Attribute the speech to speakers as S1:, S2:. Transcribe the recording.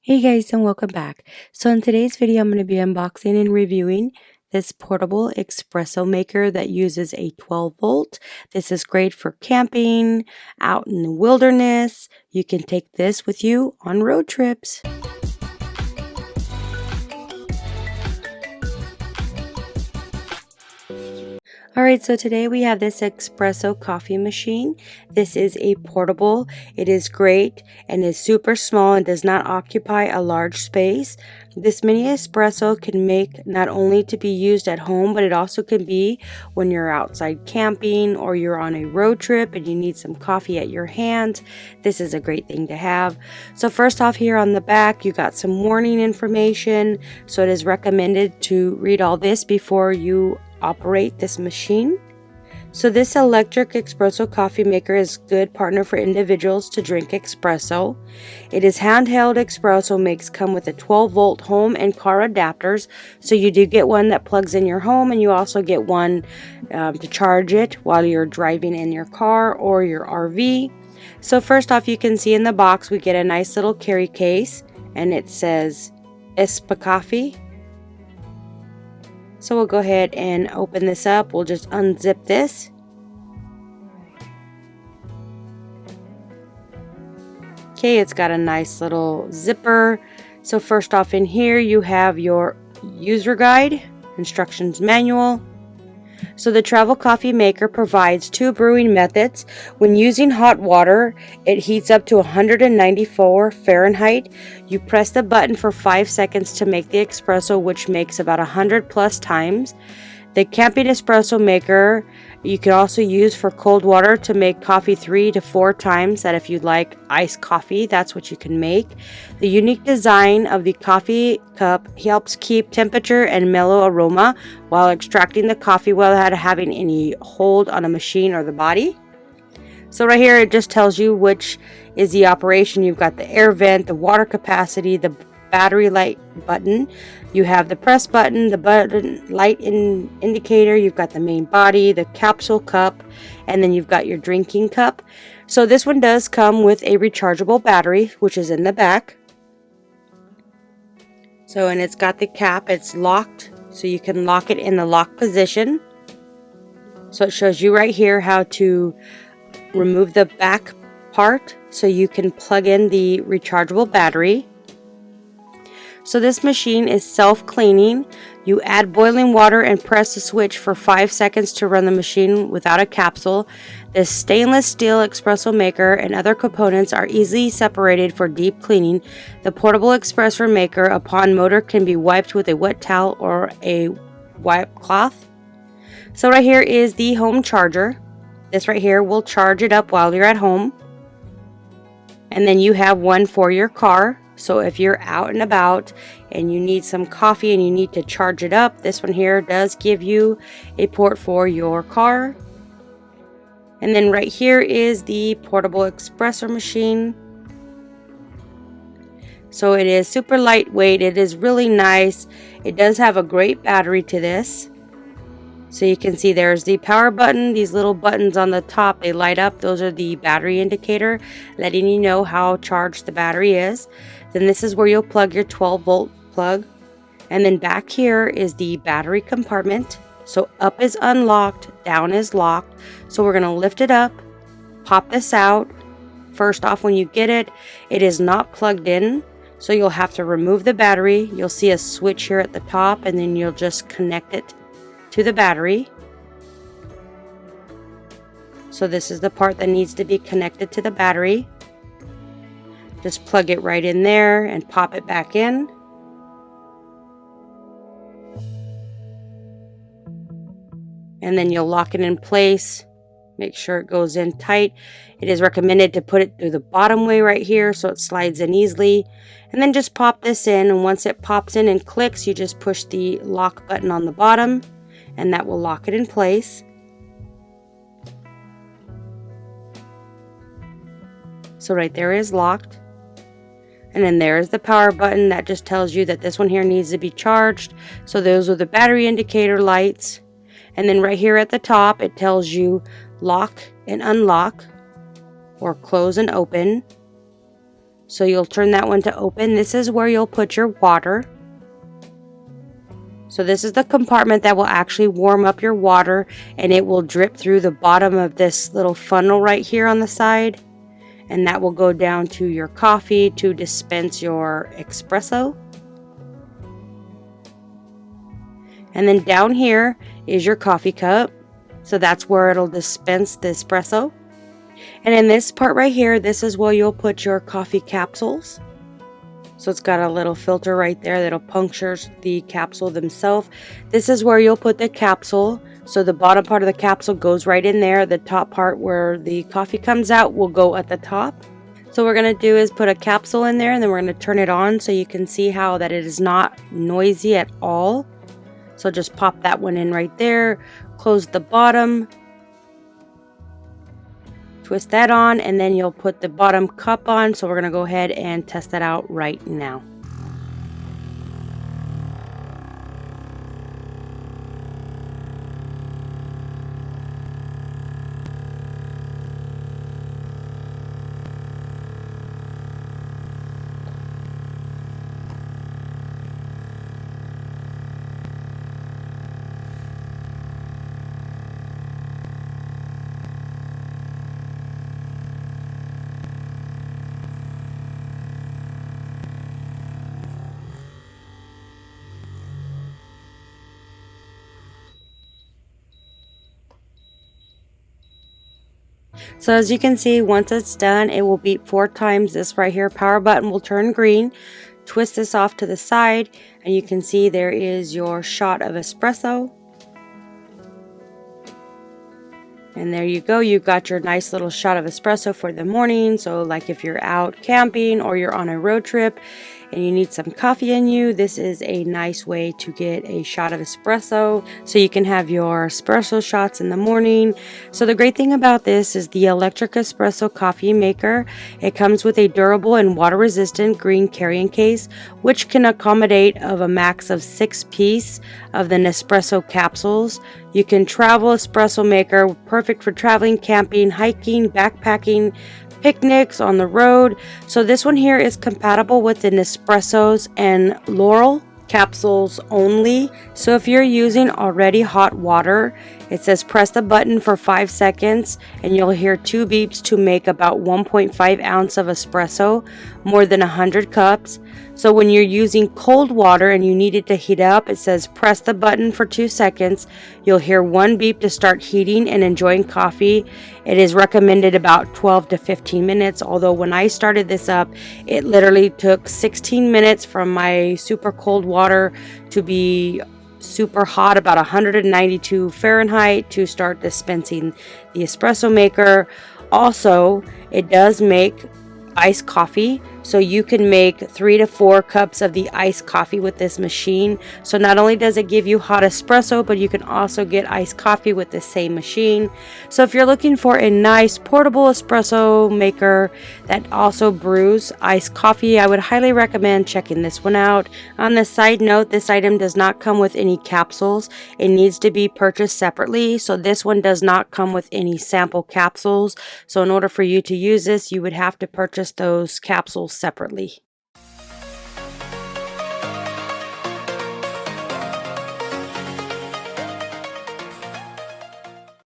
S1: Hey guys, and welcome back. So in today's video, I'm going to be unboxing and reviewing this portable espresso maker that uses a 12 volt. This is great for camping, out in the wilderness. You can take this with you on road trips. Alright, so today we have this espresso coffee machine. This is a portable. It is great and is super small and does not occupy a large space. This mini espresso can make not only to be used at home, but it also can be when you're outside camping or you're on a road trip and you need some coffee at your hand. This is a great thing to have. So first off, here on the back, you got some warning information. So it is recommended to read all this before you operate this machine. So this electric espresso coffee maker is a good partner for individuals to drink espresso. It is handheld. Espresso makes come with a 12 volt home and car adapters. So you do get one that plugs in your home, and you also get one to charge it while you're driving in your car or your RV. So first off, you can see in the box we get a nice little carry case, and it says ESPSCOFE. So we'll go ahead and open this up. We'll just unzip this. Okay, it's got a nice little zipper. So first off, in here you have your user guide, instructions manual. So the travel coffee maker provides 2 brewing methods. When using hot water, it heats up to 194 Fahrenheit. You press the button for 5 seconds to make the espresso, which makes about 100 plus times. The camping espresso maker you can also use for cold water to make coffee 3 to 4 times. That if you'd like iced coffee, that's what you can make. The unique design of the coffee cup helps keep temperature and mellow aroma while extracting the coffee without having any hold on a machine or the body. So right here it just tells you which is the operation. You've got the air vent, the water capacity, the battery light button. You have the press button, the button light indicator, you've got the main body, the capsule cup, and then you've got your drinking cup. So this one does come with a rechargeable battery, which is in the back. So, and it's got the cap, it's locked, so you can lock it in the lock position. So it shows you right here how to remove the back part so you can plug in the rechargeable battery. So this machine is self-cleaning. You add boiling water and press the switch for 5 seconds to run the machine without a capsule. This stainless steel espresso maker and other components are easily separated for deep cleaning. The portable espresso maker upon motor can be wiped with a wet towel or a wipe cloth. So right here is the home charger. This right here will charge it up while you're at home. And then you have one for your car. So if you're out and about and you need some coffee and you need to charge it up, this one here does give you a port for your car. And then right here is the portable espresso machine. So it is super lightweight. It is really nice. It does have a great battery to this. So you can see there's the power button. These little buttons on the top, they light up. Those are the battery indicator, letting you know how charged the battery is. Then this is where you'll plug your 12 volt plug. And then back here is the battery compartment. So up is unlocked, down is locked. So we're going to lift it up, pop this out. First off, when you get it, it is not plugged in. So you'll have to remove the battery. You'll see a switch here at the top, and then you'll just connect it to the battery. So this is the part that needs to be connected to the battery. Just plug it right in there and pop it back in. And then you'll lock it in place. Make sure it goes in tight. It is recommended to put it through the bottom way right here so it slides in easily. And then just pop this in, and once it pops in and clicks, you just push the lock button on the bottom, and that will lock it in place. So right there is locked. And then there is the power button that just tells you that this one here needs to be charged. So those are the battery indicator lights. And then right here at the top, it tells you lock and unlock, or close and open. So you'll turn that one to open. This is where you'll put your water. So this is the compartment that will actually warm up your water, and it will drip through the bottom of this little funnel right here on the side. And that will go down to your coffee to dispense your espresso. And then down here is your coffee cup. So that's where it'll dispense the espresso. And in this part right here, this is where you'll put your coffee capsules. So it's got a little filter right there that'll puncture the capsule themselves. This is where you'll put the capsule. So the bottom part of the capsule goes right in there. The top part where the coffee comes out will go at the top. So what we're going to do is put a capsule in there, and then we're going to turn it on so you can see how that it is not noisy at all. So just pop that one in right there. Close the bottom. Twist that on, and then you'll put the bottom cup on. So we're going to go ahead and test that out right now. So as you can see, once it's done, it will beep 4 times. This right here, power button, will turn green. Twist this off to the side, and you can see there is your shot of espresso. And there you go, you've got your nice little shot of espresso for the morning. So like if you're out camping or you're on a road trip and you need some coffee in you, this is a nice way to get a shot of espresso. So you can have your espresso shots in the morning. So the great thing about this is the electric espresso coffee maker. It comes with a durable and water resistant green carrying case, which can accommodate of a max of 6 pieces of the Nespresso capsules. You can travel espresso maker, perfect for traveling, camping, hiking, backpacking, picnics on the road. So this one here is compatible with the Nespressos and Laurel capsules only. So if you're using already hot water, it says press the button for 5 seconds and you'll hear 2 beeps to make about 1.5 ounce of espresso, more than 100 cups. So when you're using cold water and you need it to heat up, it says press the button for 2 seconds. You'll hear 1 beep to start heating and enjoying coffee. It is recommended about 12 to 15 minutes, although when I started this up, it literally took 16 minutes from my super cold water to be super hot, about 192 Fahrenheit, to start dispensing the espresso maker. Also, it does make iced coffee, so you can make 3 to 4 cups of the iced coffee with this machine. So not only does it give you hot espresso, but you can also get iced coffee with the same machine. So if you're looking for a nice portable espresso maker that also brews iced coffee, I would highly recommend checking this one out. On the side note, this item does not come with any capsules. It needs to be purchased separately, so this one does not come with any sample capsules. So in order for you to use this, you would have to purchase those capsules separately.